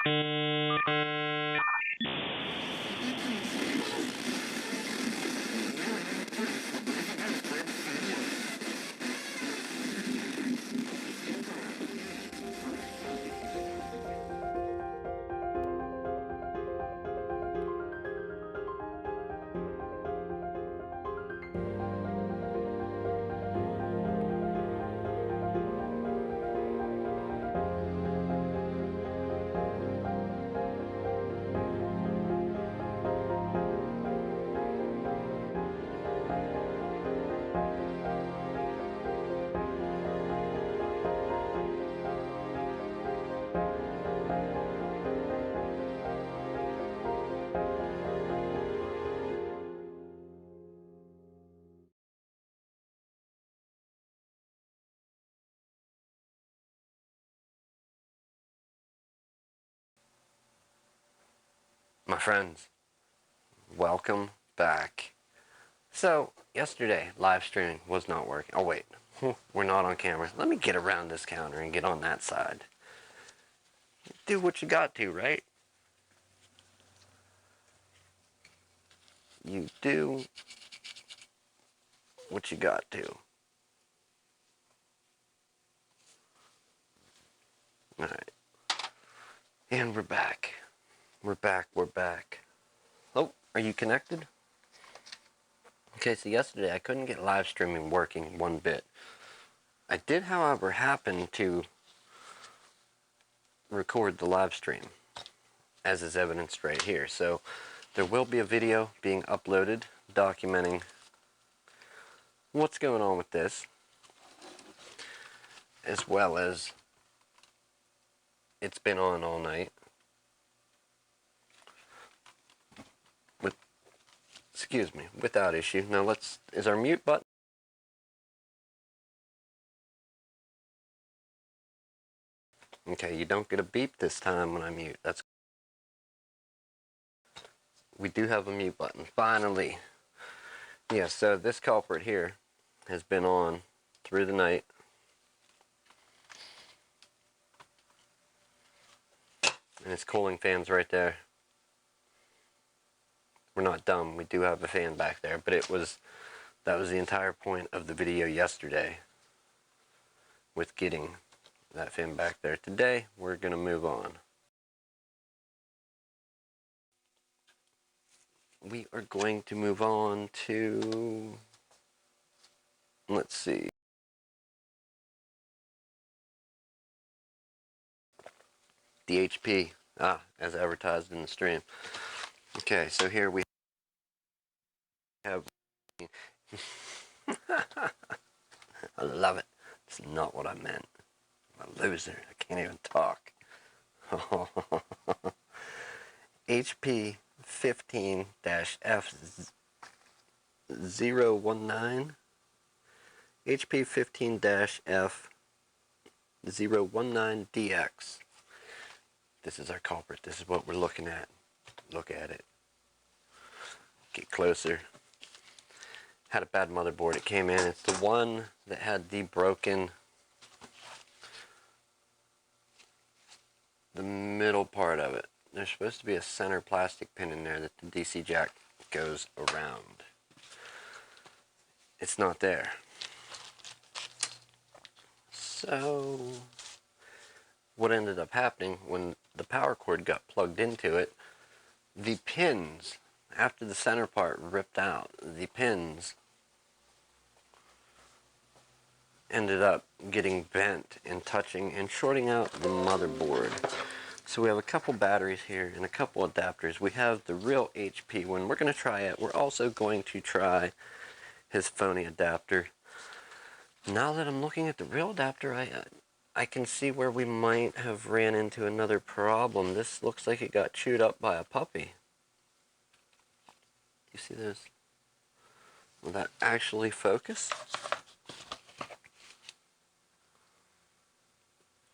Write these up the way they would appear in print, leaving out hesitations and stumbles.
My friends, welcome back. So, yesterday, live streaming was not working. Oh, wait, we're not on camera. Let me get around this counter and get on that side. Do what you got to, right? You do what you got to. Alright. And we're back. We're back. Oh, are you connected? Okay, so yesterday I couldn't get live streaming working one bit. I did, however, happen to record the live stream, as is evidenced right here. So there will be a video being uploaded documenting what's going on with this, as well as it's been on all night. Excuse me, without issue. Now is our mute button? Okay, you don't get a beep this time when I mute. We do have a mute button, finally. Yeah, so this culprit here has been on through the night. And it's cooling fans right there. We're not dumb, we do have a fan back there, but that was the entire point of the video yesterday with getting that fan back there. Today, we're gonna move on. We are going to move on to, let's see. The HP, as advertised in the stream. Okay, so here we have, I love it. It's not what I meant. I'm a loser. I can't even talk. HP 15-F019. HP 15-F019DX. This is our culprit. This is what we're looking at. Look at it. Get closer. Had a bad motherboard. It came in. It's the one that had the middle part of it. There's supposed to be a center plastic pin in there that the DC jack goes around. It's not there. So what ended up happening when the power cord got plugged into it, the pins, after the center part ripped out, the pins ended up getting bent and touching and shorting out the motherboard. So we have a couple batteries here and a couple adapters. We have the real HP one. We're going to try it. We're also going to try his phony adapter. Now that I'm looking at the real adapter, I can see where we might have ran into another problem. This looks like it got chewed up by a puppy. You see those? Will that actually focus?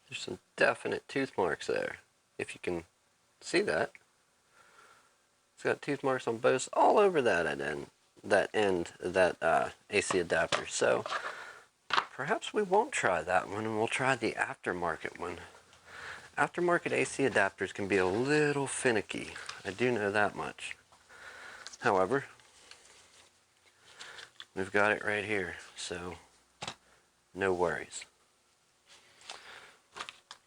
There's some definite tooth marks there, if you can see that. It's got tooth marks on both, all over that AC adapter. So perhaps we won't try that one, and we'll try the aftermarket one. Aftermarket AC adapters can be a little finicky. I do know that much. However, we've got it right here, so no worries.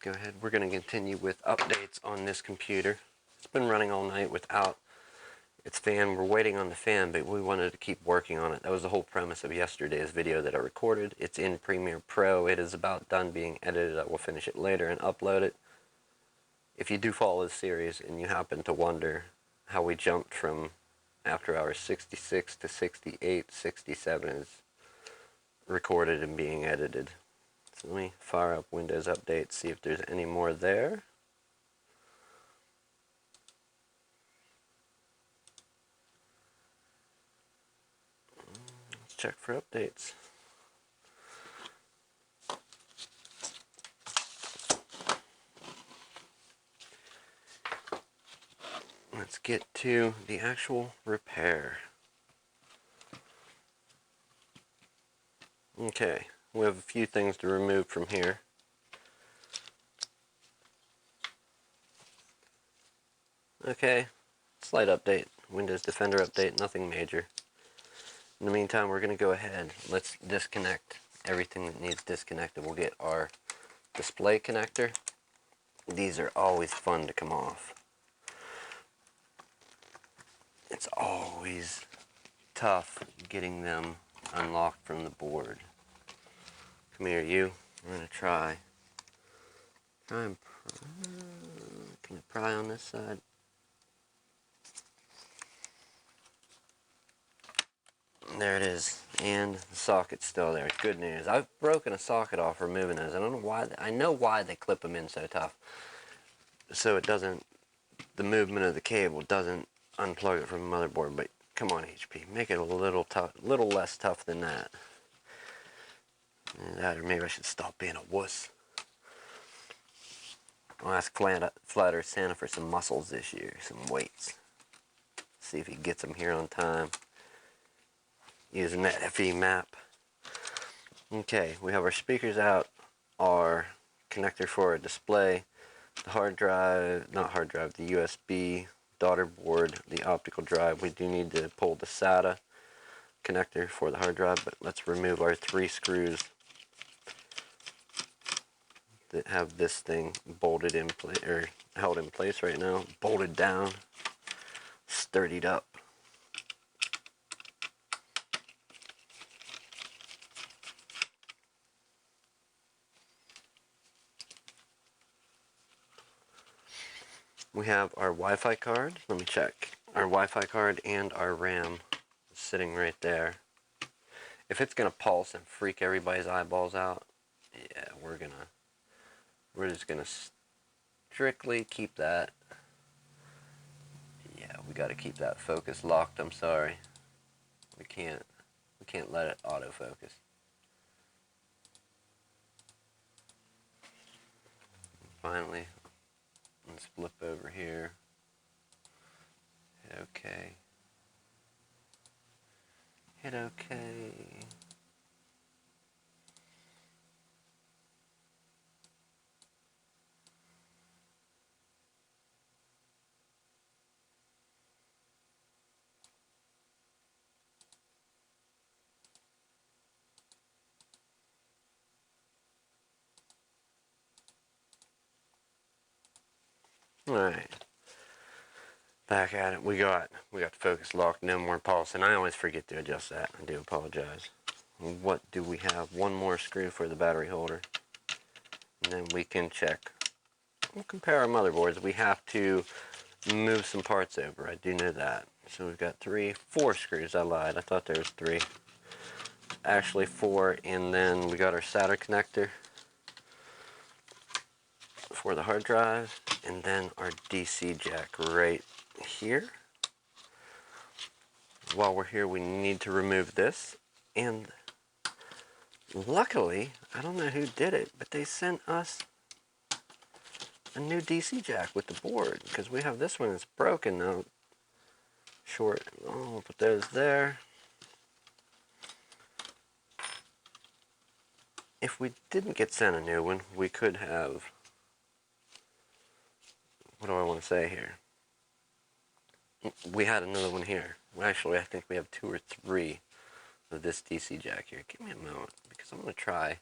Go ahead. We're going to continue with updates on this computer. It's been running all night without its fan. We're waiting on the fan, but we wanted to keep working on it. That was the whole premise of yesterday's video that I recorded. It's in Premiere Pro. It is about done being edited. I will finish it later and upload it. If you do follow this series and you happen to wonder how we jumped from AfterHours 66 to 68, 67 is recorded and being edited. So let me fire up Windows Update, see if there's any more there. Let's check for updates. Let's get to the actual repair. Okay, we have a few things to remove from here. Okay, slight update, Windows Defender update, nothing major. In the meantime, we're going to go ahead, let's disconnect everything that needs disconnected. We'll get our display connector. These are always fun to come off. It's always tough getting them unlocked from the board. Come here, you. We're going to try and can I pry on this side? There it is, and the socket's still there. Good news. I've broken a socket off removing those. I don't know why. I know why they clip them in so tough. So it doesn't, the movement of the cable doesn't unplug it from the motherboard. But come on, HP, make it a little tough, little less tough than that. That, or maybe I should stop being a wuss. I'll ask Flat Earth Santa for some muscles this year, some weights. See if he gets them here on time. Using that FE map. Okay, we have our speakers out, our connector for our display, the hard drive, not hard drive, the USB daughter board, the optical drive. We do need to pull the SATA connector for the hard drive, but let's remove our 3 screws that have this thing bolted in place, or held in place right now, bolted down, sturdied up. We have our Wi-Fi card. Let me check. Our Wi-Fi card and our RAM sitting right there. If it's gonna pulse and freak everybody's eyeballs out, yeah, we're just gonna strictly keep that. Yeah, we gotta keep that focus locked. I'm sorry. We can't let it autofocus. Finally, let's flip over here. Hit OK. Hit OK. Alright. Back at it. We got the focus locked, no more pulse, and I always forget to adjust that. I do apologize. What do we have? One more screw for the battery holder. And then we can check. We'll compare our motherboards. We have to move some parts over. I do know that. So we've got 4 screws. I lied. I thought there was 3. Actually 4, and then we got our SATA connector for the hard drive, and then our DC jack right here. While we're here, we need to remove this, and luckily, I don't know who did it, but they sent us a new DC jack with the board, because we have this one that's broken now. Short. Oh, put those there. If we didn't get sent a new one, we could have what do I want to say here? We had another one here. Well, actually, I think we have 2 or 3 of this DC jack here. Give me a moment, because I'm going to try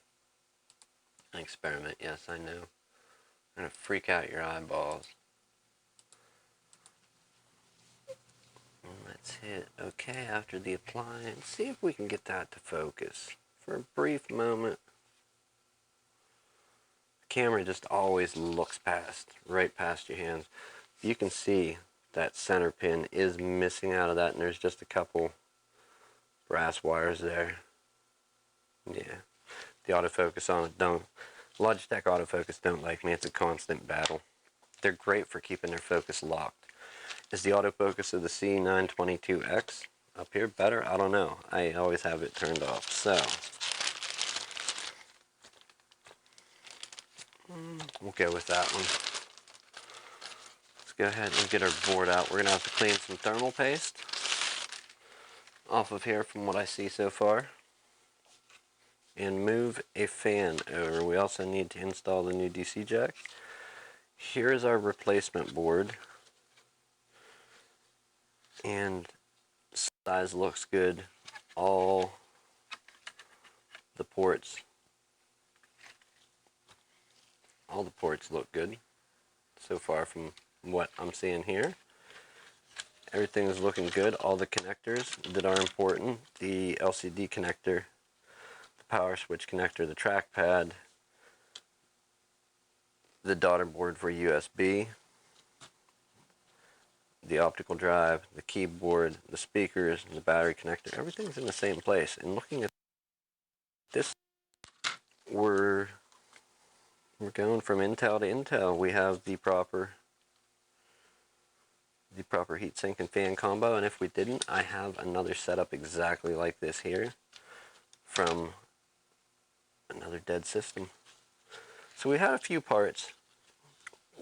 an experiment. Yes, I know. I'm going to freak out your eyeballs. Let's hit OK after the appliance. See if we can get that to focus. For a brief moment, the camera just always looks right past your hands. You can see that center pin is missing out of that, and there's just a couple brass wires there. Yeah, the autofocus on it don't. Logitech autofocus don't like me. It's a constant battle. They're great for keeping their focus locked. Is the autofocus of the C922X up here better? I don't know. I always have it turned off. So we'll go with that one. Let's go ahead and get our board out. We're going to have to clean some thermal paste off of here from what I see so far. And move a fan over. We also need to install the new DC jack. Here's our replacement board. And size looks good. All the ports look good so far from what I'm seeing here. Everything is looking good. All the connectors that are important, the LCD connector, the power switch connector, the trackpad, the daughter board for USB, the optical drive, the keyboard, the speakers, the battery connector, everything's in the same place. And looking at this, we're going from Intel to Intel. We have the proper heatsink and fan combo, and if we didn't, I have another setup exactly like this here from another dead system. So we had a few parts.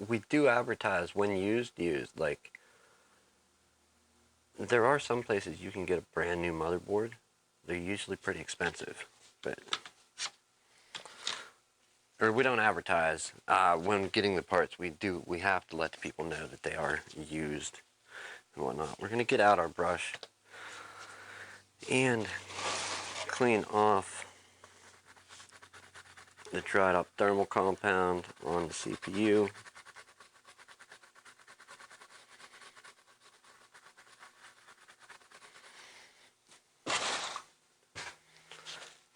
We do advertise when used. Like, there are some places you can get a brand new motherboard. They're usually pretty expensive, but or we don't advertise. When getting the parts, we have to let the people know that they are used and whatnot. We're going to get out our brush and clean off the dried up thermal compound on the CPU.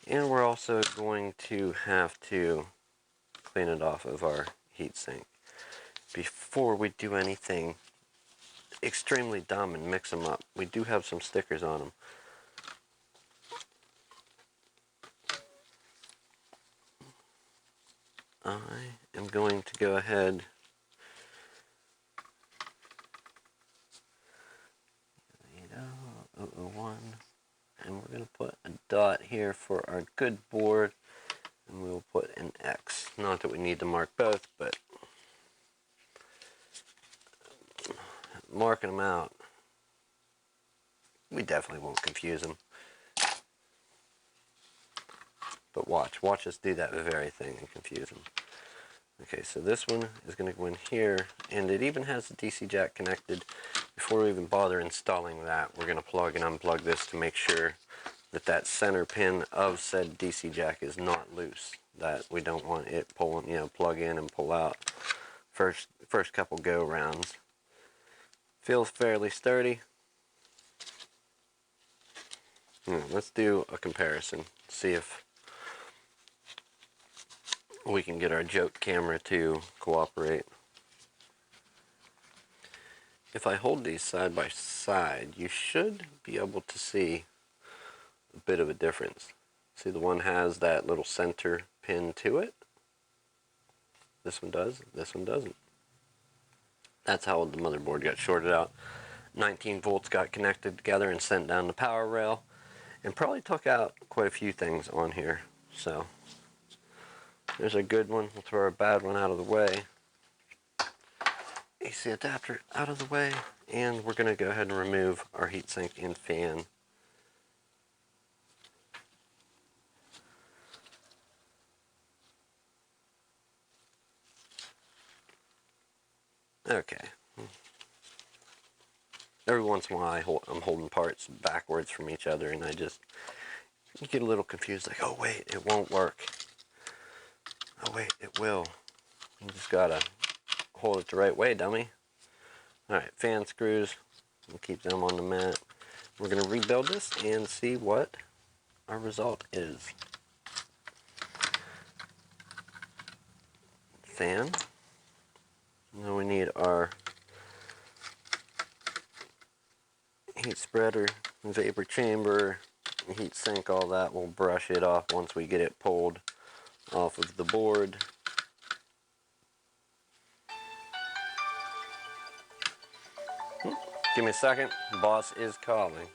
And we're also going to have to clean it off of our heatsink before we do anything extremely dumb and mix them up. We do have some stickers on them. I am going to go ahead and we're going to put a dot here for our good board, and we'll put an X. Not that we need to mark both, but marking them out, we definitely won't confuse them. But watch us do that very thing and confuse them. Okay, so this one is going to go in here, and it even has the DC jack connected. Before we even bother installing that, we're going to plug and unplug this to make sure that that center pin of said DC jack is not loose. That we don't want it pulling, plug in and pull out. First couple go rounds. Feels fairly sturdy. Let's do a comparison. See if we can get our joke camera to cooperate. If I hold these side by side, you should be able to see a bit of a difference. See, the one has that little center pin to it. This one does, this one doesn't. That's how the motherboard got shorted out. 19 volts got connected together and sent down the power rail, and probably took out quite a few things on here. So there's a good one. We'll throw a bad one out of the way. AC adapter out of the way, and we're going to go ahead and remove our heatsink and fan. Okay. Every once in a while I'm holding parts backwards from each other and you get a little confused, like, oh wait, it won't work. Oh wait, it will. You just gotta hold it the right way, dummy. Alright, fan screws. We'll keep them on the mat. We're gonna rebuild this and see what our result is. Fan. Now we need our heat spreader, vapor chamber, heat sink, all that. We'll brush it off once we get it pulled off of the board. Give me a second. Boss is calling.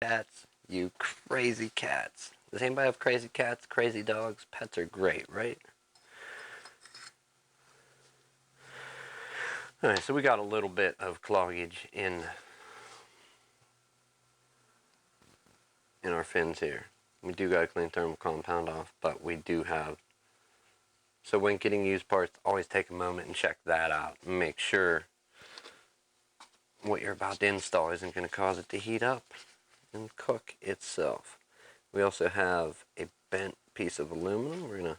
Cats, you crazy cats. Does anybody have crazy cats, crazy dogs? Pets are great, right? Alright, so we got a little bit of cloggage in our fins here. We do got to clean thermal compound off, but we do have. So when getting used parts, always take a moment and check that out. And make sure what you're about to install isn't going to cause it to heat up and cook itself. We also have a bent piece of aluminum. We're going to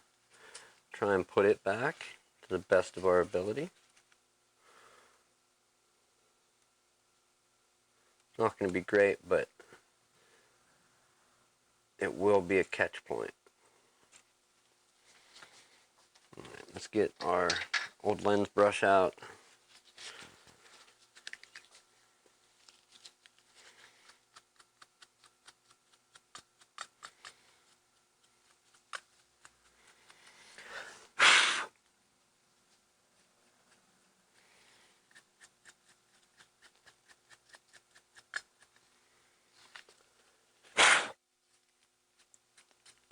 try and put it back to the best of our ability. Not going to be great, but it will be a catch point. Alright, let's get our old lens brush out.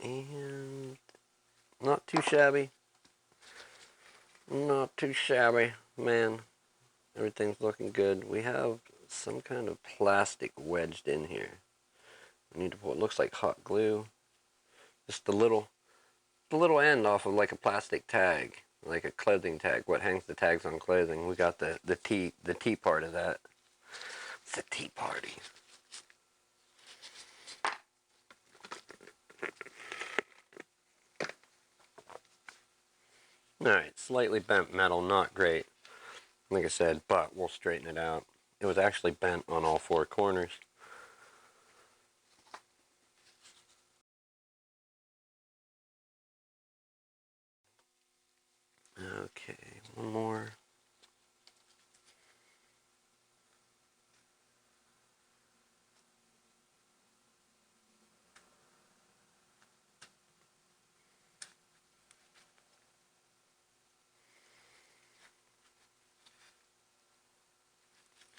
And not too shabby. Not too shabby, man. Everything's looking good. We have some kind of plastic wedged in here. We need to pull. It looks like hot glue. Just the little end off of like a plastic tag, like a clothing tag. What hangs the tags on clothing? We got the T part of that. It's a tea party. Alright, slightly bent metal, not great, like I said, but we'll straighten it out. It was actually bent on all four corners. Okay, one more.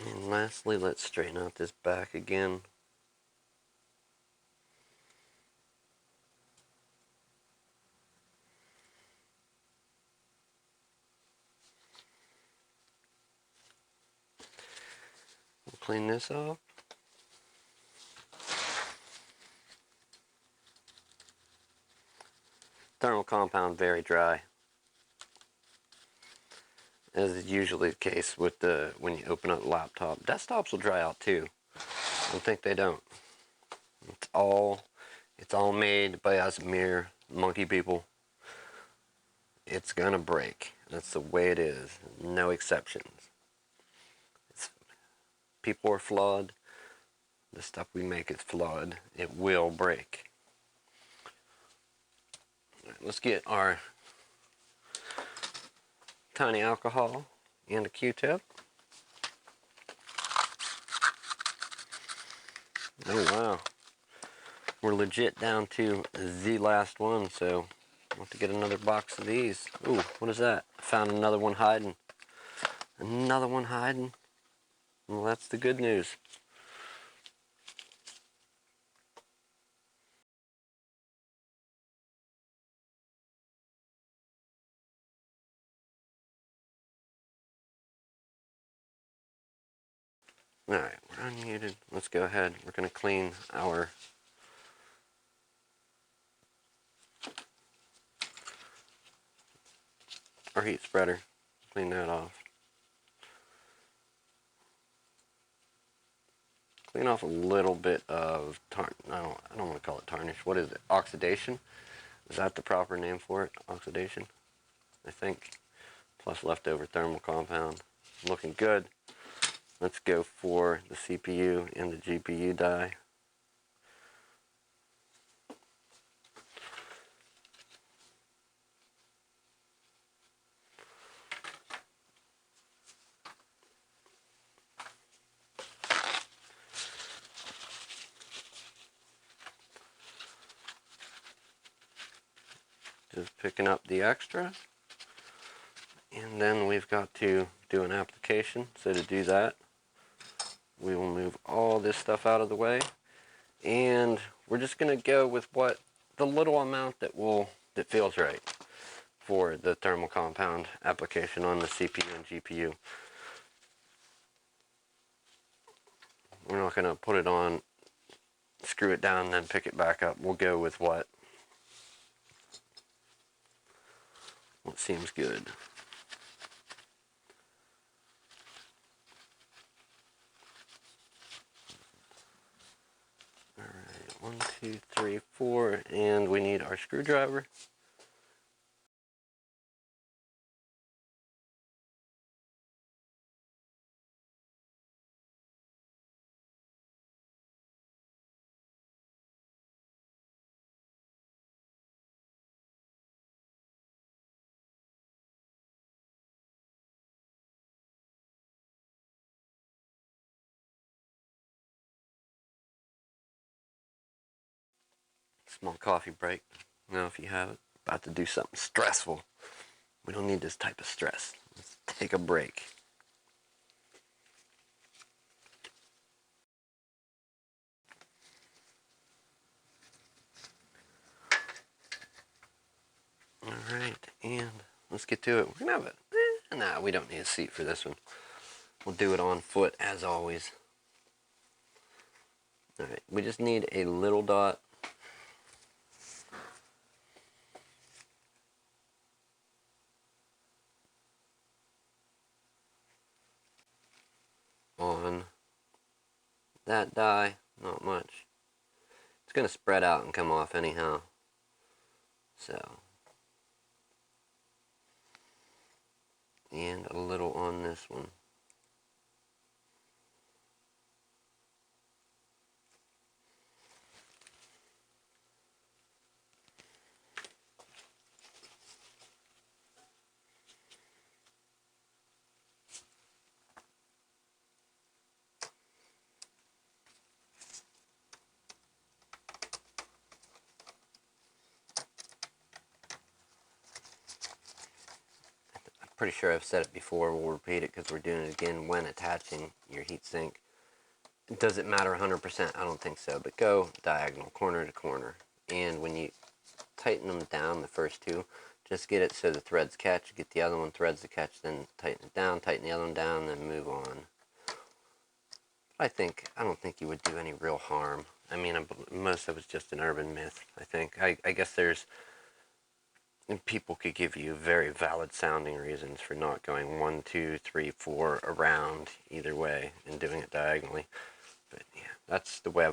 And lastly, let's straighten out this back again. We'll clean this off. Thermal compound very dry, as is usually the case with when you open up the laptop. Desktops will dry out too. I don't think they don't. It's all made by us mere monkey people. It's gonna break. That's the way it is. No exceptions. people are flawed. The stuff we make is flawed. It will break. Right, let's get our tiny alcohol and a Q-tip. Oh wow. We're legit down to the last one, so I'll have to get another box of these. Ooh, what is that? I found another one hiding. Another one hiding. Well, that's the good news. Alright, we're unmuted. Let's go ahead. We're going to clean our heat spreader. Clean that off. Clean off a little bit of I don't want to call it tarnish. What is it? Oxidation? Is that the proper name for it? Oxidation, I think. Plus leftover thermal compound. Looking good. Let's go for the CPU and the GPU die. Just picking up the extra. And then we've got to do an application. So to do that, we will move all this stuff out of the way. And we're just going to go with what the little amount that feels right for the thermal compound application on the CPU and GPU. We're not going to put it on, screw it down, and then pick it back up. We'll go with what seems good. Alright, 1, 2, 3, 4, and we need our screwdriver. Small coffee break. Now if you have it, about to do something stressful. We don't need this type of stress. Let's take a break. Alright, and let's get to it. We're gonna have it. Nah, we don't need a seat for this one. We'll do it on foot as always. Alright, we just need a little dot. On that die, not much. It's gonna spread out and come off anyhow. So, and a little on this one. Pretty sure I've said it before, we'll repeat it because we're doing it again. When attaching your heatsink, does it matter 100%? I don't think so, but go diagonal, corner to corner. And when you tighten them down, the first two, just get it so the threads catch, get the other one threads to catch, then tighten it down, tighten the other one down, then move on. I don't think you would do any real harm. I mean, most of it's just an urban myth, I think. I guess people could give you very valid sounding reasons for not going 1, 2, 3, 4 around either way and doing it diagonally. But yeah, that's the way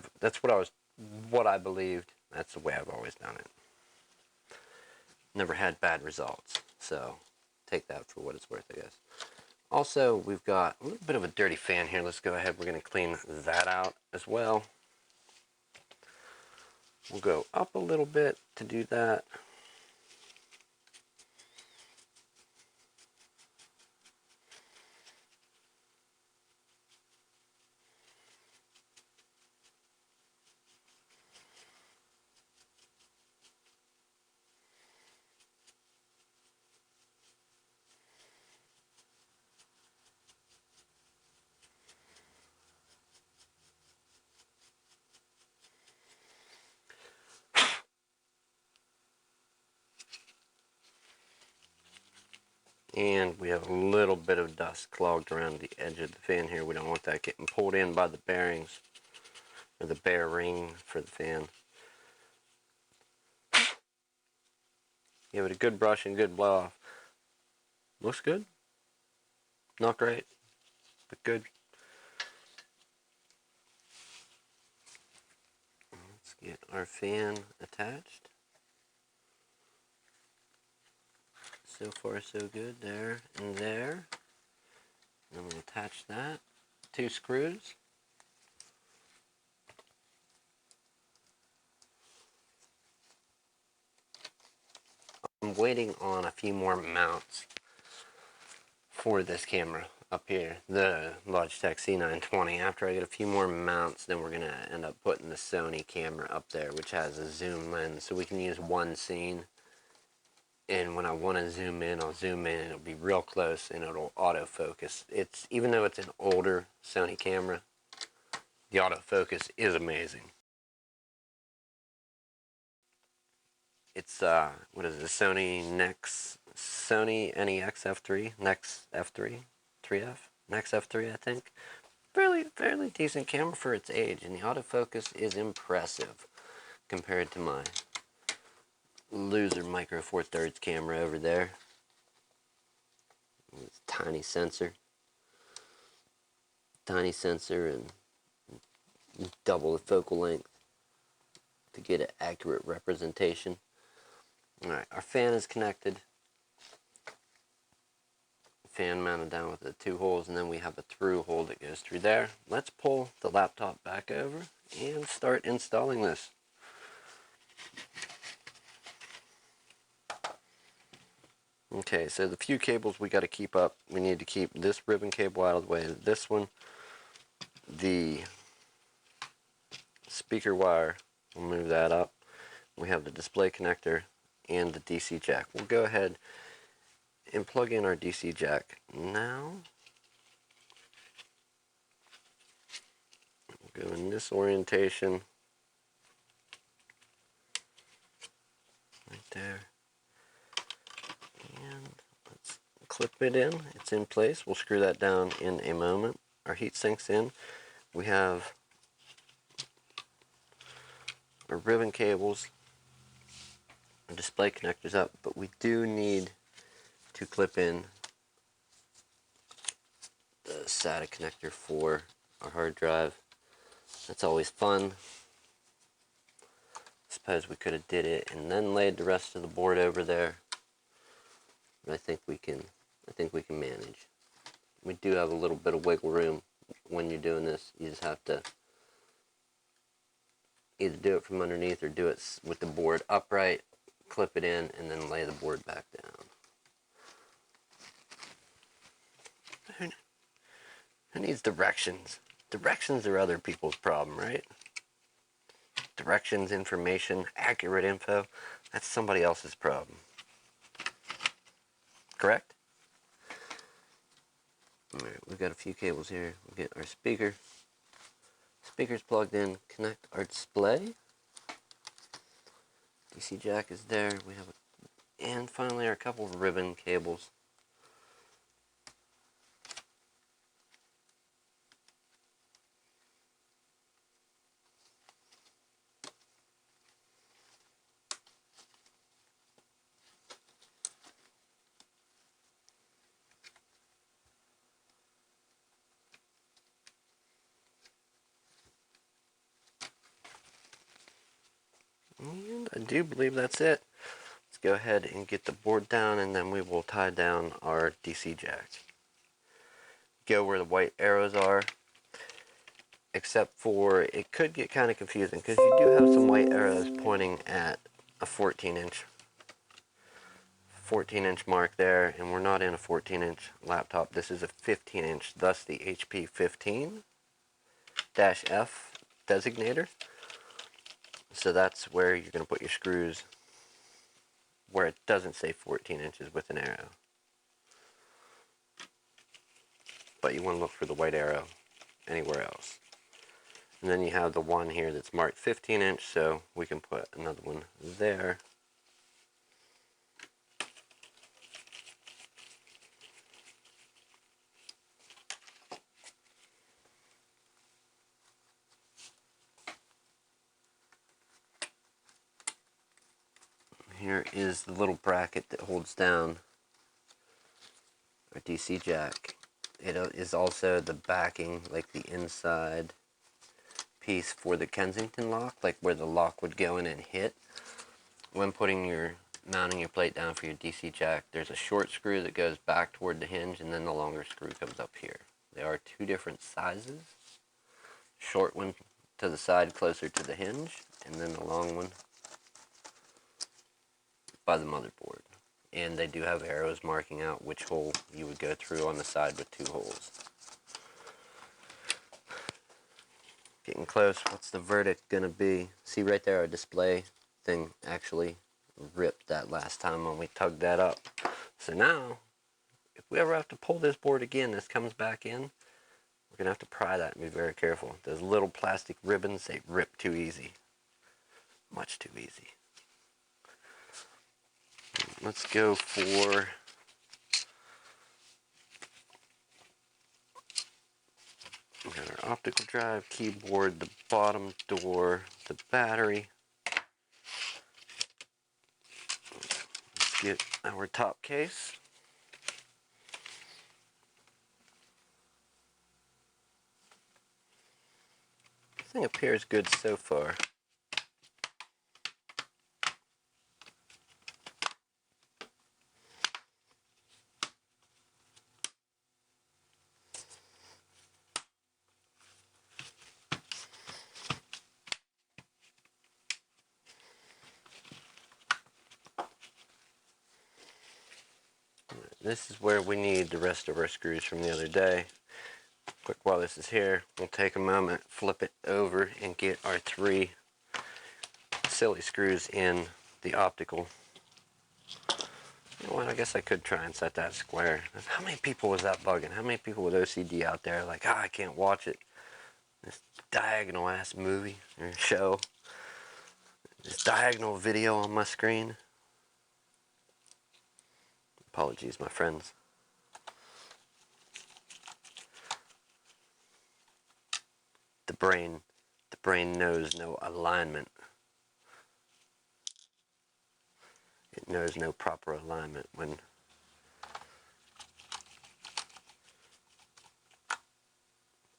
what I believed. That's the way I've always done it. Never had bad results, so take that for what it's worth, I guess. Also, we've got a little bit of a dirty fan here. Let's go ahead. We're going to clean that out as well. We'll go up a little bit to do that. And we have a little bit of dust clogged around the edge of the fan here. We don't want that getting pulled in by the bearings or the bearing for the fan. Give it a good brush and good blow off. Looks good. Not great, but good. Let's get our fan attached. So far so good, there and there. And we'll attach that. 2 screws. I'm waiting on a few more mounts for this camera up here, the Logitech C920. After I get a few more mounts, then we're going to end up putting the Sony camera up there, which has a zoom lens, so we can use one scene. And when I want to zoom in, I'll zoom in, it'll be real close, and it'll autofocus. Even though it's an older Sony camera, the autofocus is amazing. It's what is it? Sony NEX F3, NEX F3, 3F, NEX F3, I think. Fairly decent camera for its age, and the autofocus is impressive compared to my loser Micro Four Thirds camera over there. It's tiny sensor, and double the focal length to get an accurate representation. Alright, our fan is connected. Fan mounted down with the 2 holes, and then we have a through hole that goes through there. Let's pull the laptop back over and start installing this. Okay, so the few cables we got to keep up. We need to keep this ribbon cable out of the way. This one, the speaker wire, we'll move that up. We have the display connector and the DC jack. We'll go ahead and plug in our DC jack now. We'll go in this orientation. Right there. And let's clip it in. It's in place. We'll screw that down in a moment. Our heat sink's in. We have our ribbon cables, our display connectors up, but we do need to clip in the SATA connector for our hard drive. That's always fun. Suppose we could have did it and then laid the rest of the board over there, but I think we can manage. We do have a little bit of wiggle room when you're doing this. You just have to either do it from underneath or do it with the board upright, clip it in, and then lay the board back down. Who needs directions? Directions are other people's problem, right? Directions, information, accurate info, that's somebody else's problem. Correct? Alright, we've got a few cables here. We'll get our speaker. Speaker's plugged in. Connect our display. DC jack is there. We have and finally our couple of ribbon cables. And I do believe that's it. Let's go ahead and get the board down, and then we will tie down our DC jack. go where the white arrows are, except for it could get kind of confusing because you do have some white arrows pointing at a 14-inch mark there, and we're not in a 14-inch laptop. This is a 15-inch, thus the HP 15-F designator. So that's where you're going to put your screws, where it doesn't say 14 inches with an arrow. But you want to look for the white arrow anywhere else. And then you have the one here that's marked 15 inch, so we can put another one there. Here is the little bracket that holds down our DC jack. It is also the backing, like the inside piece for the Kensington lock, like where the lock would go in and hit. When mounting your plate down for your DC jack, there's a short screw that goes back toward the hinge, and then the longer screw comes up here. They are two different sizes. Short one to the side closer to the hinge, and then the long one by the motherboard. And they do have arrows marking out which hole you would go through on the side with two holes. Getting close. What's the verdict gonna be? See right there, our display thing actually ripped that last time when we tugged that up. So now, if we ever have to pull this board again, this comes back in, we're gonna have to pry that and be very careful. Those little plastic ribbons, they rip too easy. Much too easy. Let's go for we got our optical drive, keyboard, the bottom door, the battery. Let's get our top case. This thing appears good so far. This is where we need the rest of our screws from the other day. Quick, while this is here, we'll take a moment, flip it over, and get our 3 silly screws in the optical. You know what, I guess I could try and set that square. How many people was that bugging? How many people with OCD out there like, I can't watch it? This diagonal ass movie or show. This diagonal video on my screen. Apologies, my friends. The brain knows no alignment. It knows no proper alignment when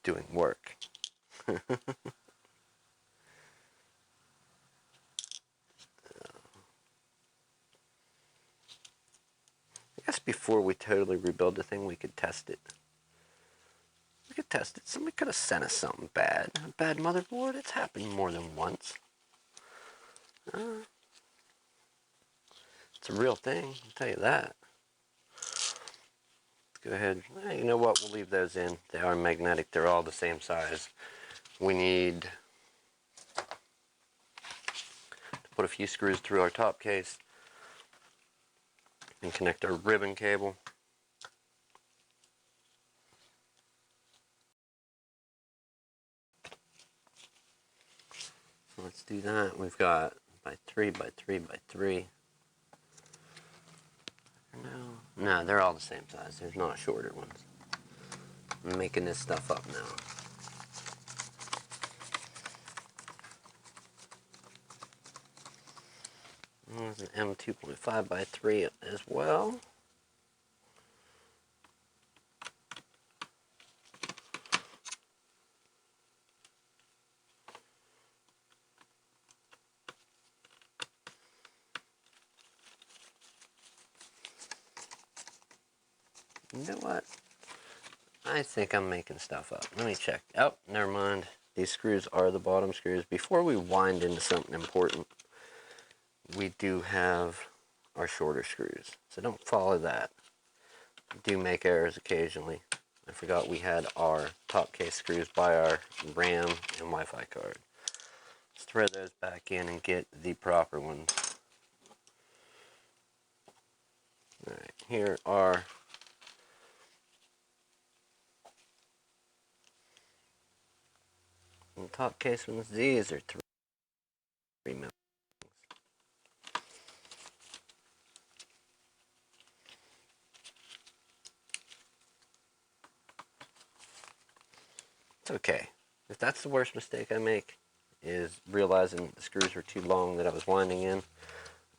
doing work. I guess before we totally rebuild the thing, we could test it. We could test it. Somebody could have sent us something bad. A bad motherboard? It's happened more than once. It's a real thing, I'll tell you that. Let's go ahead. You know what? We'll leave those in. They are magnetic. They're all the same size. We need to put a few screws through our top case and connect our ribbon cable. So let's do that. We've got by 3 by 3 by 3. No, they're all the same size. There's not shorter ones. I'm making this stuff up now. There's an M2.5 by 3 as well. You know what? I think I'm making stuff up. Let me check. Oh, never mind. These screws are the bottom screws. Before we wind into something important, we do have our shorter screws. So don't follow that. We do make errors occasionally. I forgot we had our top case screws by our RAM and Wi-Fi card. Let's thread those back in and get the proper ones. Alright, here are the top case ones. These are 3mm. It's okay. If that's the worst mistake I make, is realizing the screws were too long that I was winding in,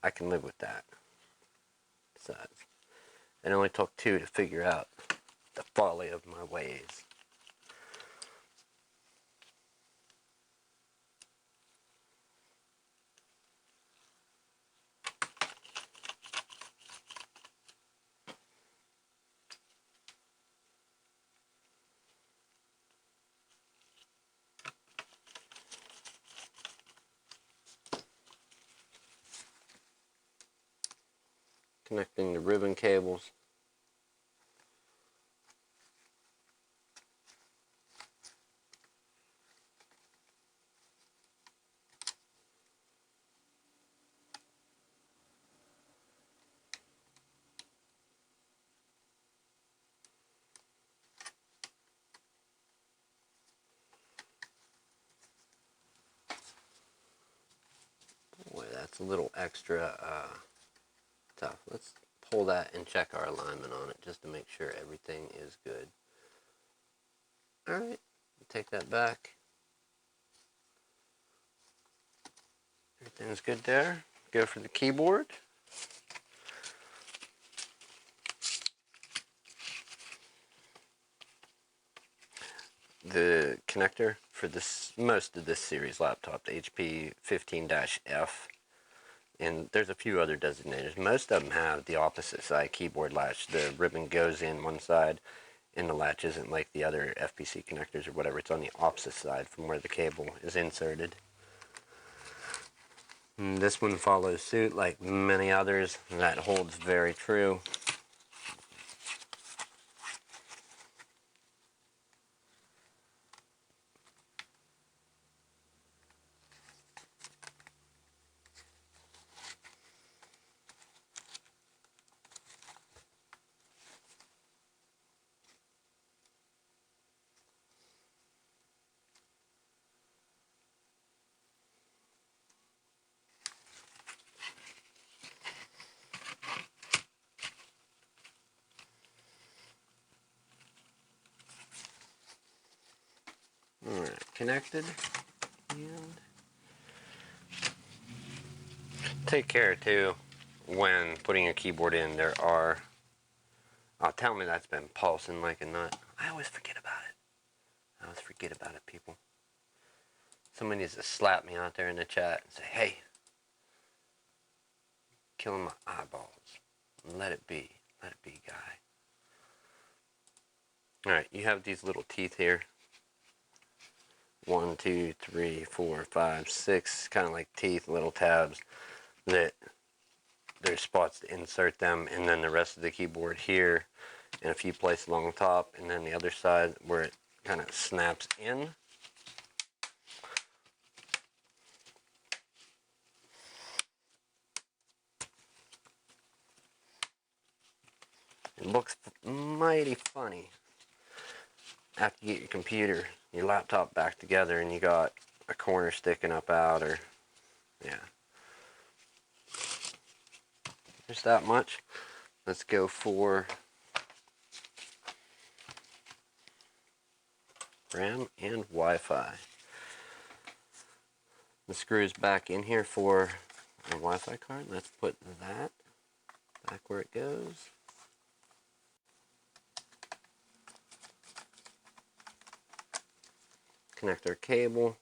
I can live with that. Besides, it only took 2 to figure out the folly of my ways. Connecting the ribbon cables. Boy, that's a little extra tough. Let's pull that and check our alignment on it just to make sure everything is good. Alright, take that back. Everything's good there. Go for the keyboard. The connector for this most of this series laptop, the HP 15-F, and there's a few other designators. Most of them have the opposite side keyboard latch. The ribbon goes in one side and the latch isn't like the other FPC connectors or whatever. It's on the opposite side from where the cable is inserted. And this one follows suit like many others. That holds very true. Alright, connected. And take care too when putting your keyboard in. There are, oh, tell me that's been pulsing like a nut. I always forget about it. People. Somebody needs to slap me out there in the chat and say, hey, killing my eyeballs. Let it be, guy. Alright, you have these little teeth here. 1, 2, 3, 4, 5, 6, kind of like teeth, little tabs that there's spots to insert them, and then the rest of the keyboard here and a few places along the top, and then the other side where it kind of snaps in. It looks mighty funny after you get your computer, your laptop back together and you got a corner sticking up out, or yeah. Just that much. Let's go for RAM and Wi-Fi. The screws back in here for a Wi-Fi card. Let's put that back where it goes. Connect our cable.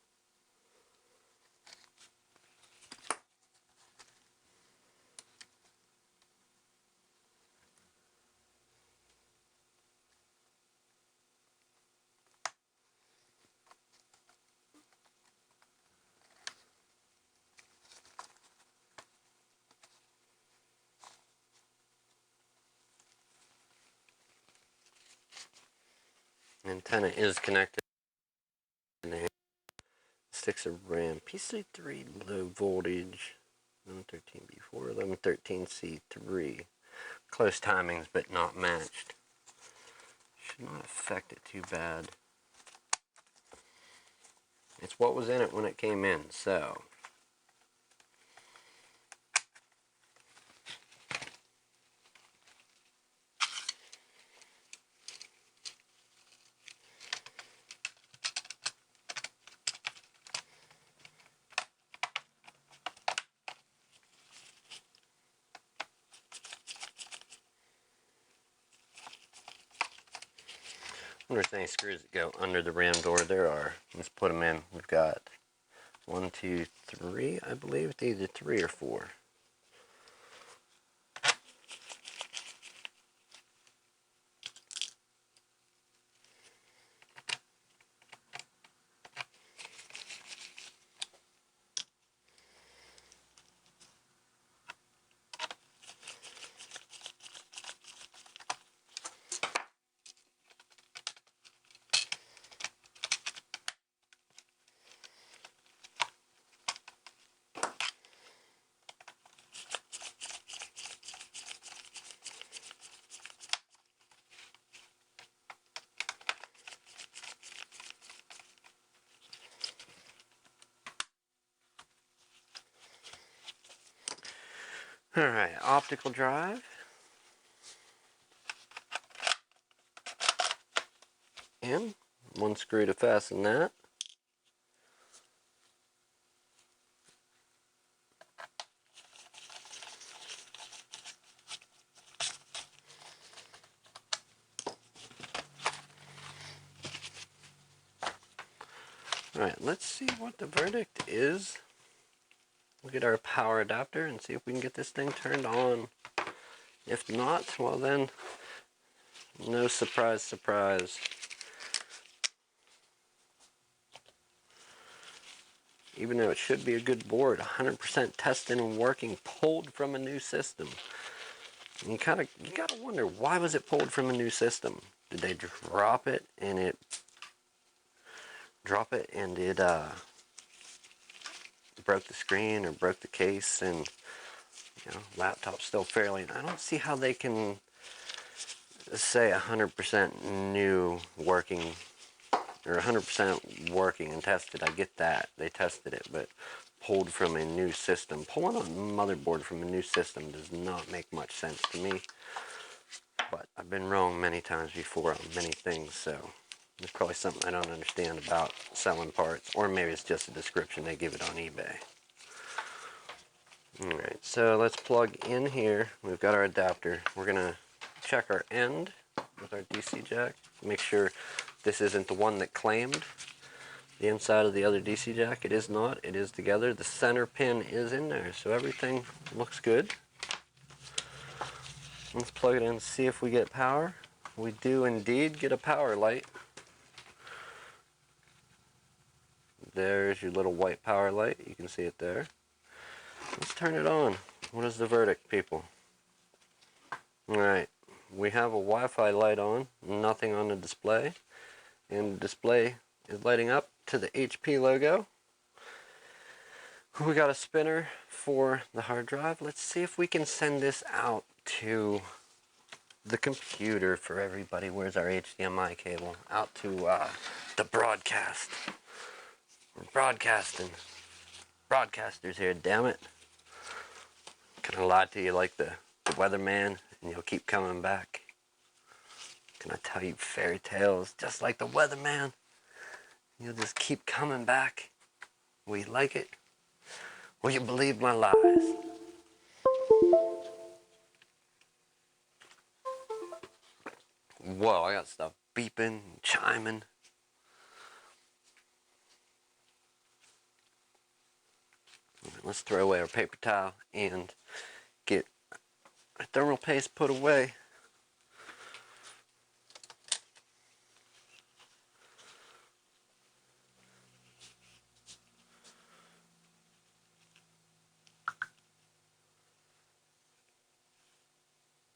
antenna is connected. Sticks of RAM. PC3 low voltage. 1113B4, 1113C3. Close timings, but not matched. Should not affect it too bad. It's what was in it when it came in, so. I wonder if any screws that go under the RAM door. There are. Let's put them in. We've got 1, 2, 3, I believe. It's either 3 or 4. Alright, optical drive. In. One screw to fasten that. Alright, let's see what the verdict is. Look at our power adapter and see if we can get this thing turned on. If not, well then, no surprise, surprise. Even though it should be a good board, 100% tested and working, pulled from a new system. And you gotta wonder, why was it pulled from a new system? Did they drop it and it broke the screen or broke the case, and laptop's still fairly. I don't see how they can say 100% new working or 100% working and tested. I get that they tested it, but pulled from a new system. Pulling a motherboard from a new system does not make much sense to me. But I've been wrong many times before on many things, so there's probably something I don't understand about selling parts, or maybe it's just a description they give it on eBay. Alright, so let's plug in here. We've got our adapter. We're gonna check our end with our DC jack. Make sure this isn't the one that claimed the inside of the other DC jack. It is not. It is together. The center pin is in there, so everything looks good. Let's plug it in and see if we get power. We do indeed get a power light. There's your little white power light. You can see it there. Let's turn it on. What is the verdict, people? Alright, we have a Wi-Fi light on, nothing on the display. And the display is lighting up to the HP logo. We got a spinner for the hard drive. Let's see if we can send this out to the computer for everybody. Where's our HDMI cable? Out to the broadcast. We're broadcasting. Broadcasters here, damn it. Can I lie to you like the weatherman and you'll keep coming back? Can I tell you fairy tales just like the weatherman? You'll just keep coming back. Will you like it? Will you believe my lies? Whoa, I got stuff beeping, chiming. Let's throw away our paper towel and get our thermal paste put away.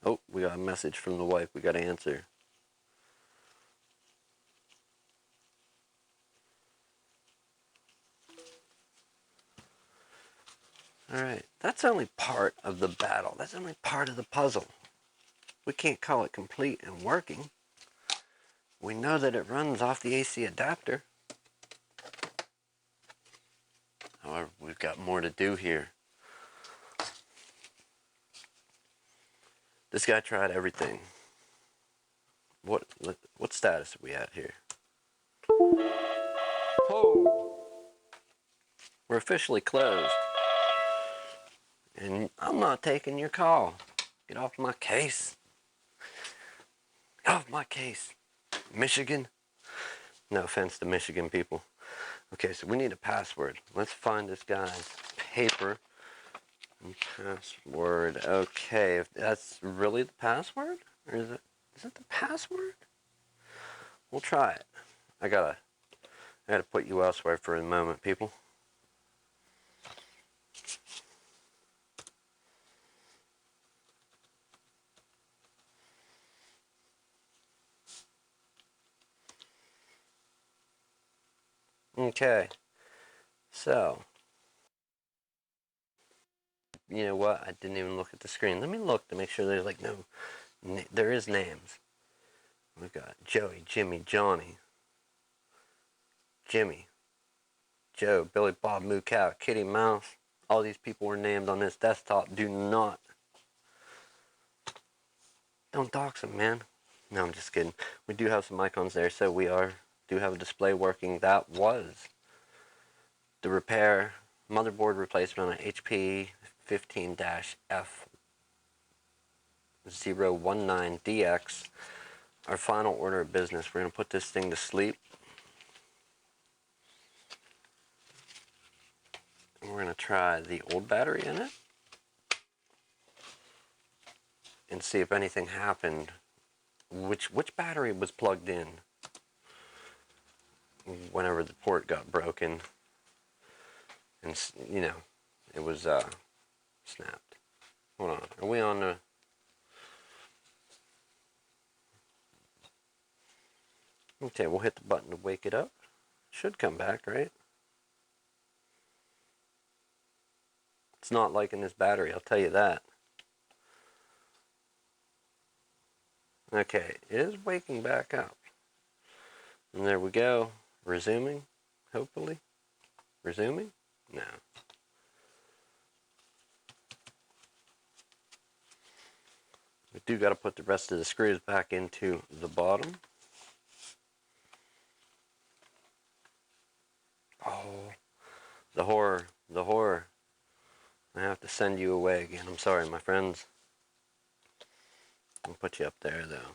Oh, we got a message from the wife we got to answer. Alright, that's only part of the battle. That's only part of the puzzle. We can't call it complete and working. We know that it runs off the AC adapter. However, we've got more to do here. This guy tried everything. What status are we at here? Oh! We're officially closed. And I'm not taking your call. Get off my case. Get off my case. Michigan. No offense to Michigan people. Okay, so we need a password. Let's find this guy's paper. Password. Okay, if that's really the password? Or is it the password? We'll try it. I gotta put you elsewhere for a moment, people. Okay, so, you know what? I didn't even look at the screen. Let me look to make sure there's like no, there is names. We've got Joey, Jimmy, Johnny, Jimmy, Joe, Billy, Bob, Moo Cow, Kitty Mouse. All these people were named on this desktop. Don't dox them, man. No, I'm just kidding. We do have some icons there, so we do have a display working. That was the repair motherboard replacement on HP 15-F019DX. Our final order of business. We're going to put this thing to sleep. And we're going to try the old battery in it and see if anything happened. Which battery was plugged in whenever the port got broken, and you know, it was snapped. Hold on, are we on the? Okay, we'll hit the button to wake it up. Should come back, right? It's not liking this battery, I'll tell you that. Okay, it is waking back up. And there we go. Resuming, hopefully. Resuming? No. We do got to put the rest of the screws back into the bottom. Oh, the horror, the horror. I have to send you away again. I'm sorry, my friends. I'll put you up there, though.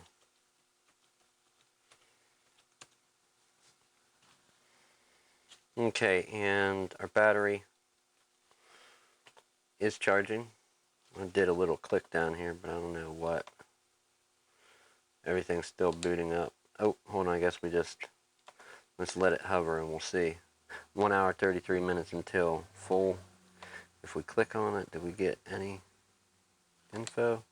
Okay, and our battery is charging. I did a little click down here, but I don't know what. Everything's still booting up. Oh, hold on, I guess let's let it hover and we'll see. 1 hour, 33 minutes until full. If we click on it, do we get any info?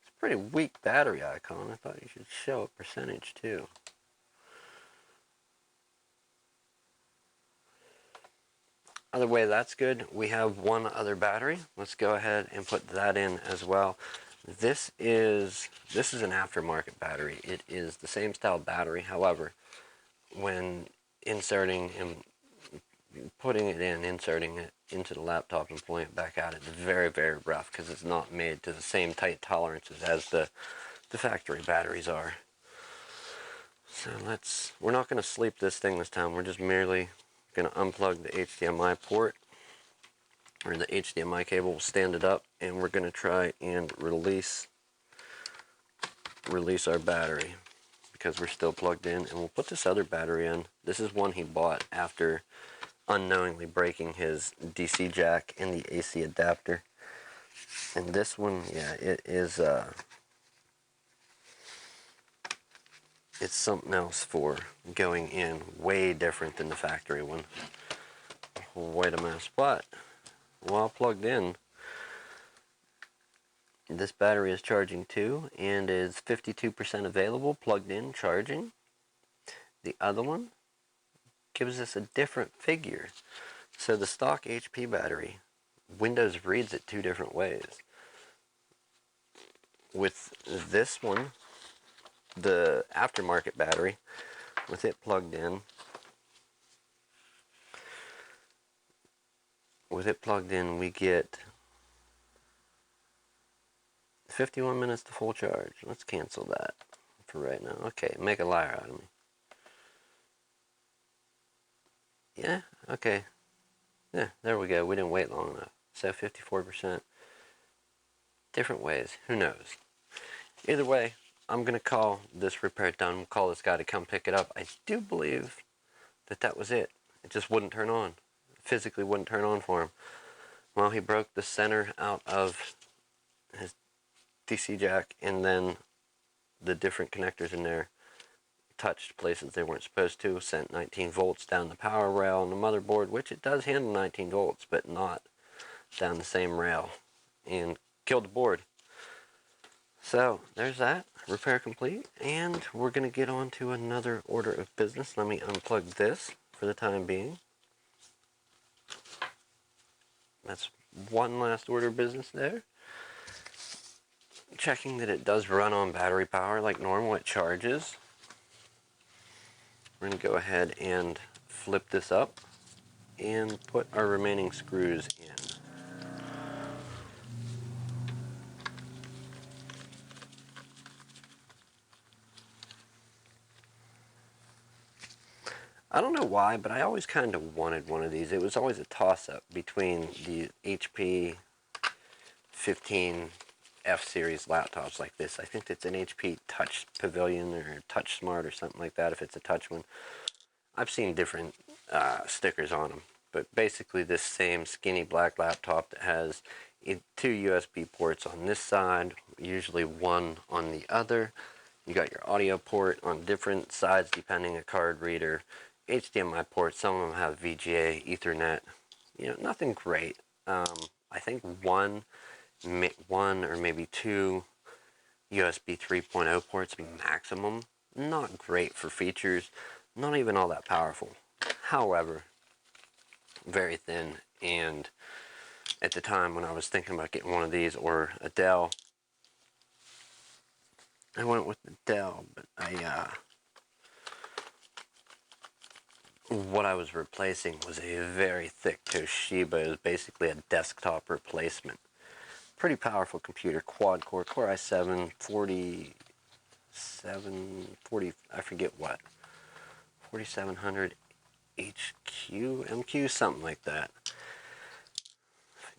It's a pretty weak battery icon. I thought you should show a percentage too. Other way, that's good. We have one other battery. Let's go ahead and put that in as well. This is an aftermarket battery. It is the same style battery. However, when inserting and putting it in, inserting it into the laptop and pulling it back out, it's very, very rough because it's not made to the same tight tolerances as the factory batteries are. So we're not going to sleep this thing this time. We're just merely going to unplug the HDMI port, or the HDMI cable. We'll stand it up and we're going to try and release our battery because we're still plugged in, and we'll put this other battery in. This is one he bought after unknowingly breaking his DC jack in the AC adapter. And this one, yeah, it is it's something else for going in, way different than the factory one. Wait a minute, but while plugged in, this battery is charging too and is 52% available, plugged in, charging. The other one gives us a different figure. So the stock HP battery, Windows reads it two different ways. With this one, the aftermarket battery, with it plugged in, we get 51 minutes to full charge. Let's cancel that for right now. Okay, make a liar out of me. Yeah, okay. Yeah, there we go. We didn't wait long enough. So 54%. Different ways. Who knows? Either way, I'm going to call this repair done. We'll call this guy to come pick it up. I do believe that was it. It just wouldn't turn on. Physically wouldn't turn on for him. Well, he broke the center out of his DC jack, and then the different connectors in there touched places they weren't supposed to, sent 19 volts down the power rail on the motherboard, which it does handle 19 volts, but not down the same rail, and killed the board. So there's that, repair complete, and we're going to get on to another order of business. Let me unplug this for the time being. That's one last order of business there. Checking that it does run on battery power like normal, it charges. We're going to go ahead and flip this up and put our remaining screws in. I don't know why, but I always kind of wanted one of these. It was always a toss-up between the HP 15 F-series laptops like this. I think it's an HP Touch Pavilion or Touch Smart or something like that if it's a touch one. I've seen different stickers on them, but basically this same skinny black laptop that has two USB ports on this side, usually one on the other. You got your audio port on different sides depending, a card reader, HDMI ports. Some of them have VGA, Ethernet. You know, nothing great. I think one or maybe two USB 3.0 ports maximum. Not great for features. Not even all that powerful. However, very thin, and at the time when I was thinking about getting one of these or a Dell, I went with the Dell, but what I was replacing was a very thick Toshiba. It was basically a desktop replacement. Pretty powerful computer, quad core, Core i7, 40, I forget what, 4700 HQ, MQ, something like that.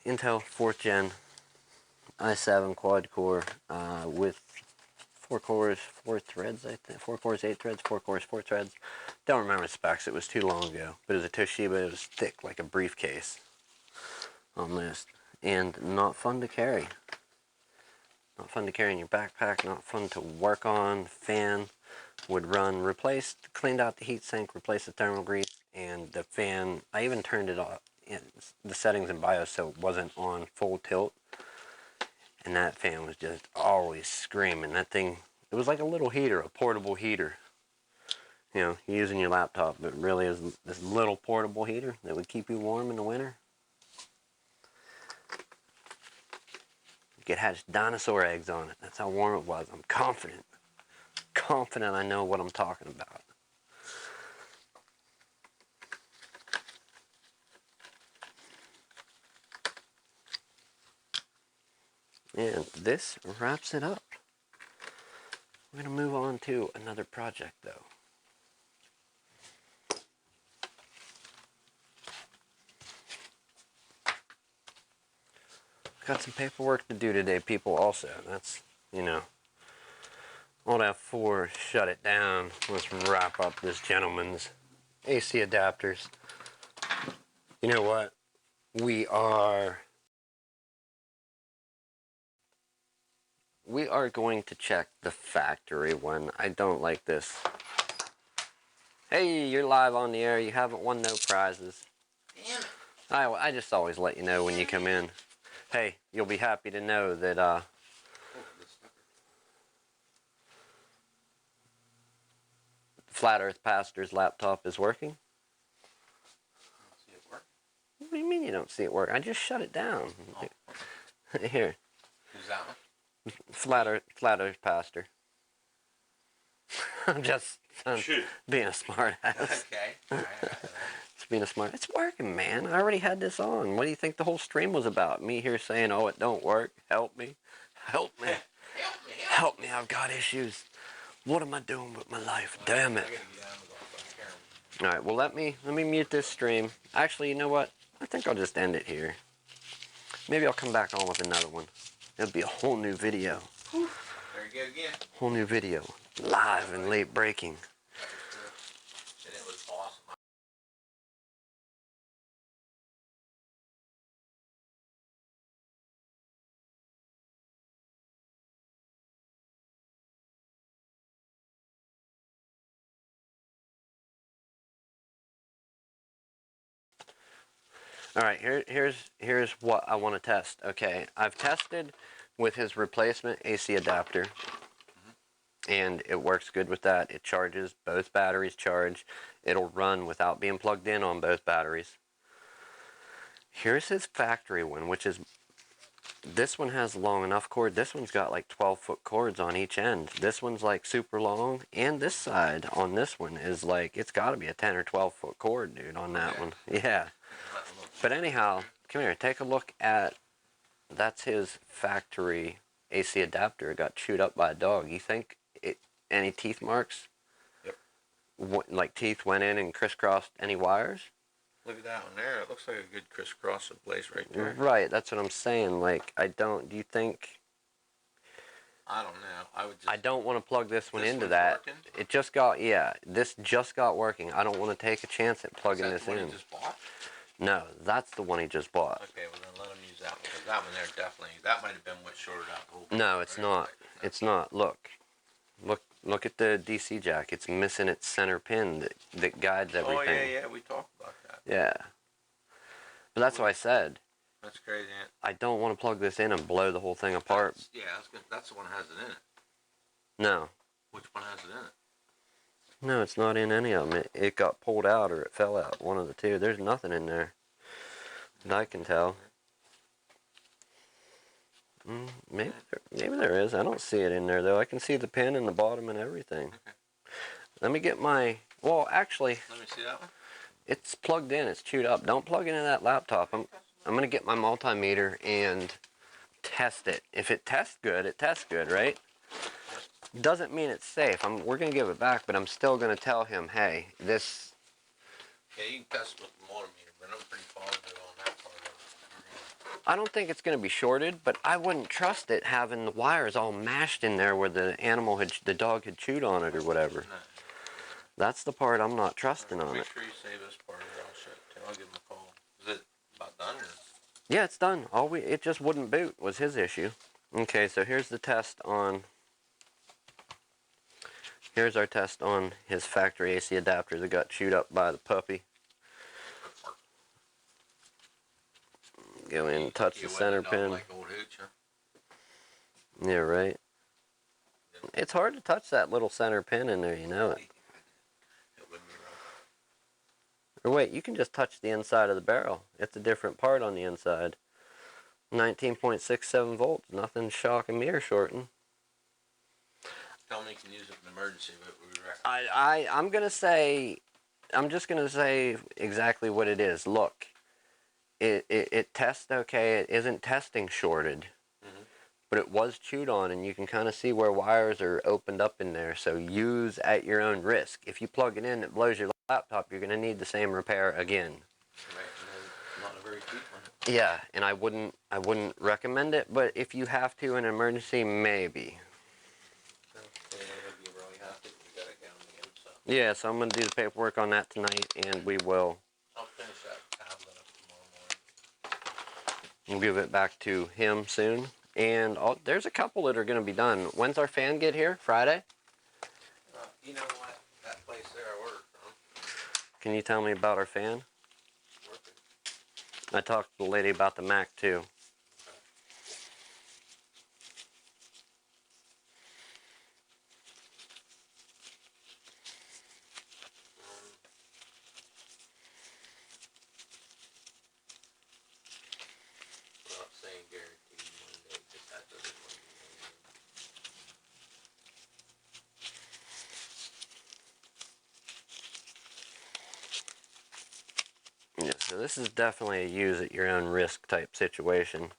Intel 4th gen, i7 quad core with 4 cores, 4 threads, I think. 4 cores, 8 threads, 4 cores, 4 threads. Don't remember the specs, it was too long ago. But it was a Toshiba, it was thick like a briefcase on this. And not fun to carry. Not fun to carry in your backpack, not fun to work on. Fan would run, replaced, cleaned out the heatsink, replaced the thermal grease, and the fan, I even turned it off, the settings in BIOS so it wasn't on full tilt. And that fan was just always screaming. That thing, it was like a little heater, a portable heater. You know, using your laptop, but really is this little portable heater that would keep you warm in the winter. You could hatch dinosaur eggs on it. That's how warm it was. I'm confident. Confident I know what I'm talking about. And this wraps it up. We're going to move on to another project though. Got some paperwork to do today, people, also. That's, you know, Alt F4, shut it down. Let's wrap up this gentleman's AC adapters. You know what? We are going to check the factory one. I don't like this. Hey, you're live on the air. You haven't won no prizes. Damn. I just always let you know when you come in. Hey, you'll be happy to know that Flat Earth Pastor's laptop is working. What do you mean you don't see it work? I just shut it down. Oh. Here. Who's that one? Flat Earth Pastor. I'm just being a smart ass. Okay. All right. It's being a smart. It's working, man. I already had this on. What do you think the whole stream was about? Me here saying, "Oh, it don't work. Help me, help me, help me. I've got issues. What am I doing with my life? Damn it." All right. Well, let me mute this stream. Actually, you know what? I think I'll just end it here. Maybe I'll come back on with another one. It'll be a whole new video. There you go again. Whole new video. Live and late breaking. And it was awesome. All right, here's what I want to test. Okay, I've tested with his replacement AC adapter, and it works good with that. It charges, both batteries charge. It'll run without being plugged in on both batteries. Here's his factory one, which is, this one has long enough cord. This one's got like 12-foot cords on each end. This one's like super long, and this side on this one is like, it's got to be a 10 or 12-foot cord, dude, on that one. Yeah. But anyhow, come here, take a look at, that's his factory AC adapter. It got chewed up by a dog. You think any teeth marks? Yep. Like teeth went in and crisscrossed any wires? Look at that one there. It looks like a good crisscross of place right there. Right, that's what I'm saying. Like, do you think... I don't know. I don't want to plug this one into that. Working? It just got, this just got working. I don't want to take a chance at plugging this in. Is that the one you just bought? No, that's the one he just bought. Okay, well then let him use that one, because that one there definitely, that might have been what shorted out the whole thing. No, it's not. It's not. Look at the DC jack. It's missing its center pin that guides everything. Oh yeah, we talked about that. Yeah. But that's what I said. That's crazy. I don't want to plug this in and blow the whole thing apart. That's the one that has it in it. No. Which one has it in it? No, it's not in any of them. It got pulled out or it fell out. One of the two. There's nothing in there that I can tell. Maybe there is. I don't see it in there, though. I can see the pin in the bottom and everything. Okay. Let me get my... Well, actually... Let me see that one. It's plugged in. It's chewed up. Don't plug it into that laptop. I'm going to get my multimeter and test it. If it tests good, it tests good, right? Doesn't mean it's safe. We're going to give it back, but I'm still going to tell him, hey, this... Yeah, you can test with the multimeter, but I'm pretty positive on that part of it. I don't think it's going to be shorted, but I wouldn't trust it having the wires all mashed in there where the dog had chewed on it or whatever. No. That's the part I'm not trusting on it. Make sure you save this part here. I'll give him a call. Is it about done or? Yeah, it's done. It just wouldn't boot was his issue. Okay, so here's the test on... Here's our test on his factory AC adapter that got chewed up by the puppy. Go in and touch the center pin. Like old hooch, huh? Yeah, right. It's hard to touch that little center pin in there, you know it. It wouldn't be rough. Or wait, you can just touch the inside of the barrel. It's a different part on the inside. 19.67 volts. Nothing shocking me or shorting. Tell me you can use it in an emergency, but we reckon. I'm just gonna say exactly what it is. Look, it tests okay. It isn't testing shorted, but it was chewed on, and you can kind of see where wires are opened up in there. So use at your own risk. If you plug it in, it blows your laptop. You're gonna need the same repair again. Right, not a very cheap one. Yeah, and I wouldn't recommend it. But if you have to in an emergency, maybe. Yeah, so I'm going to do the paperwork on that tonight, and we will... I'll finish that tablet up tomorrow morning. We'll give it back to him soon. And there's a couple that are going to be done. When's our fan get here? Friday? You know what? That place there I ordered from. Can you tell me about our fan? Working. I talked to the lady about the Mac, too. this is definitely a use at your own risk type situation.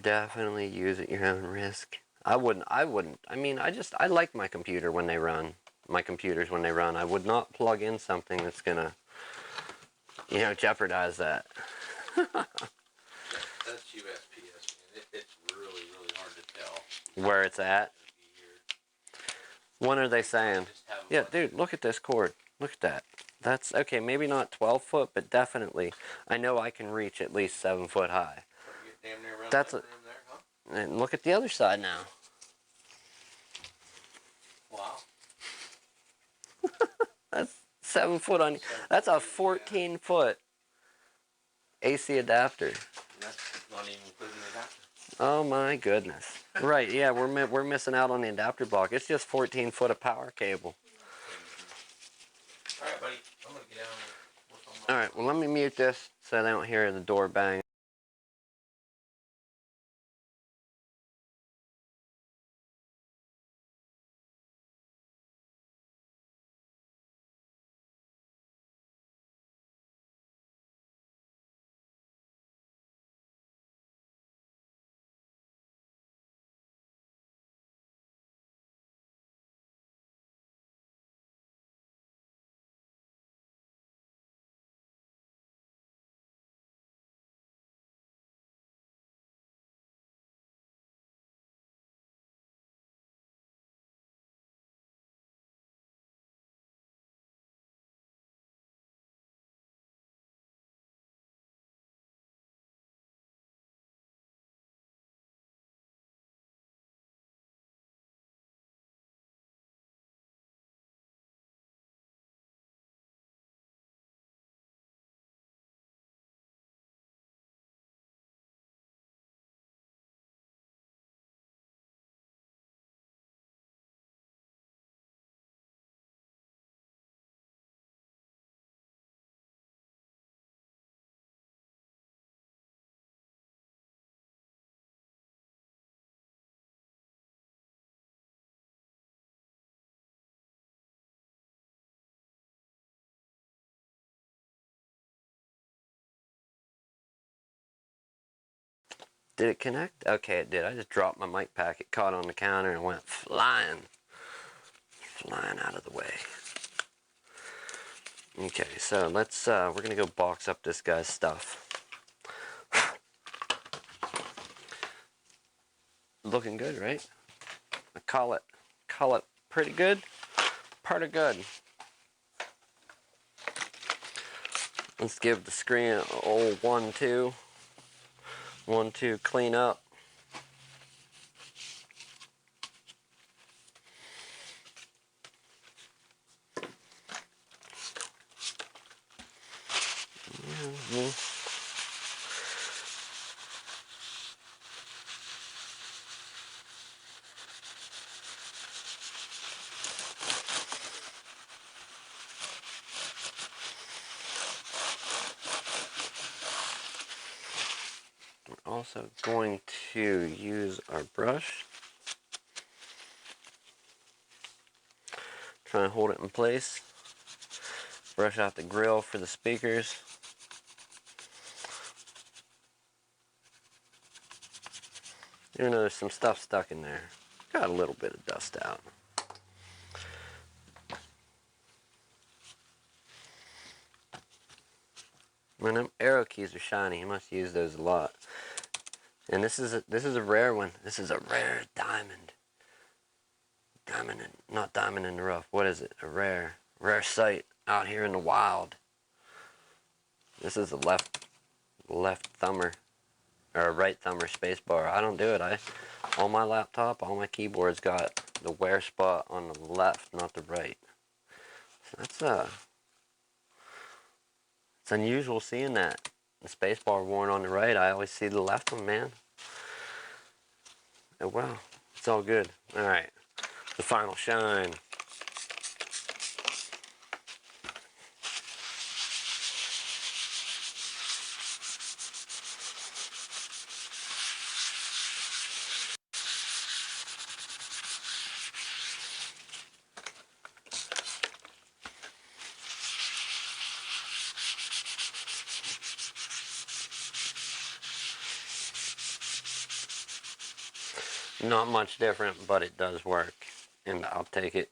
Definitely use at your own risk. I wouldn't, I mean, I like my computer when they run. My computers when they run. I would not plug in something that's gonna, you know, jeopardize that. That's USPS, man. It's really, really hard to tell Where it's at. When are they saying? Yeah, dude, look at this cord. Look at that. That's, okay, maybe not 12 foot, but definitely, I know I can reach at least 7 foot high. Damn near around That's that a, room there, huh? and look at the other side now. Wow. That's 7 foot on, that's a 14 foot AC adapter. And that's not even including the adapter. Oh my goodness. Right, yeah, we're missing out on the adapter block. It's just 14 foot of power cable. Alright, buddy. I'm gonna get out and work on my... Alright, well, let me mute this so they don't hear the door bang. Did it connect? Okay, it did. I just dropped my mic pack. It caught on the counter and went flying. Flying out of the way. Okay, so let's, we're gonna go box up this guy's stuff. Looking good, right? I call it pretty good. Pretty good. Let's give the screen an old 1-2. 1-2 clean up. We're also going to use our brush. Try and hold it in place. Brush out the grill for the speakers. Even though there's some stuff stuck in there. Got a little bit of dust out. When them arrow keys are shiny, you must use those a lot. And this is a rare one. This is a rare diamond. Diamond in, not diamond in the rough. What is it? A rare sight out here in the wild. This is a left thumber or a right thumber space bar. I don't do it. On my laptop, all my keyboards got the wear spot on the left, not the right. So that's it's unusual seeing that. The space bar worn on the right. I always see the left one, man. Oh well, it's all good. All right, the final shine. Not much different, but it does work. And I'll take it.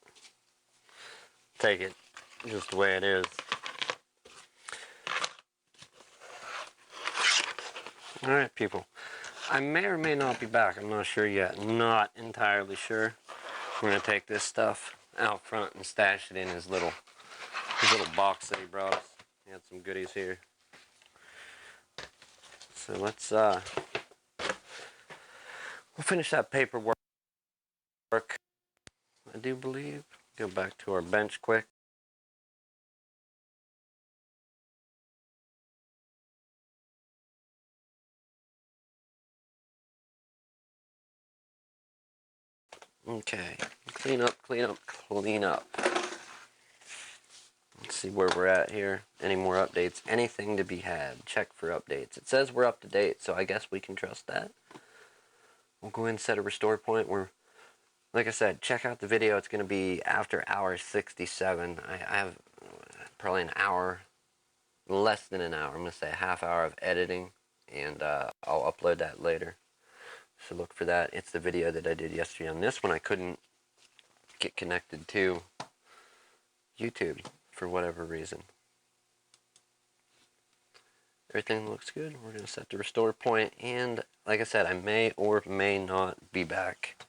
Take it just the way it is. Alright, people. I may or may not be back. I'm not sure yet. Not entirely sure. We're going to take this stuff out front and stash it in his little box that he brought us. He had some goodies here. So let's we'll finish that paperwork, I do believe. Go back to our bench quick. Okay, clean up, clean up, clean up. Let's see where we're at here. Any more updates? Anything to be had? Check for updates. It says we're up to date, so I guess we can trust that. We'll go ahead and set a restore point. Like I said, check out the video. It's going to be after hour 67. I have probably an hour, less than an hour. I'm going to say a half hour of editing, and I'll upload that later. So look for that. It's the video that I did yesterday. On this one, I couldn't get connected to YouTube for whatever reason. Everything looks good. We're going to set the restore point, and like I said, I may or may not be back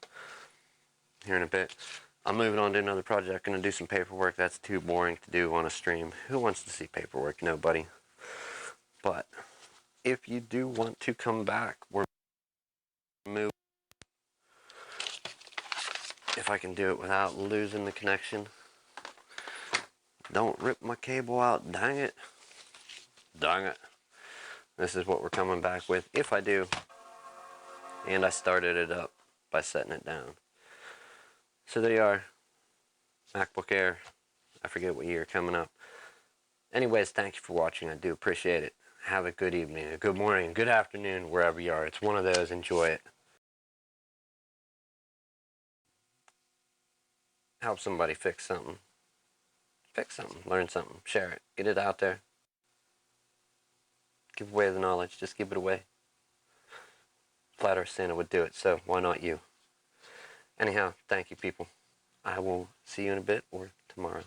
here in a bit. I'm moving on to another project. Going to do some paperwork. That's too boring to do on a stream. Who wants to see paperwork? Nobody. But if you do want to come back, we're moving. If I can do it without losing the connection. Don't rip my cable out. Dang it. Dang it. This is what we're coming back with. If I do. And I started it up by setting it down. So there you are. MacBook Air. I forget what year coming up. Anyways, thank you for watching. I do appreciate it. Have a good evening, a good morning, good afternoon, wherever you are. It's one of those. Enjoy it. Help somebody fix something. Fix something. Learn something. Share it. Get it out there. Give away the knowledge. Just give it away. Flat Earth Santa would do it, so why not you? Anyhow, thank you, people. I will see you in a bit or tomorrow.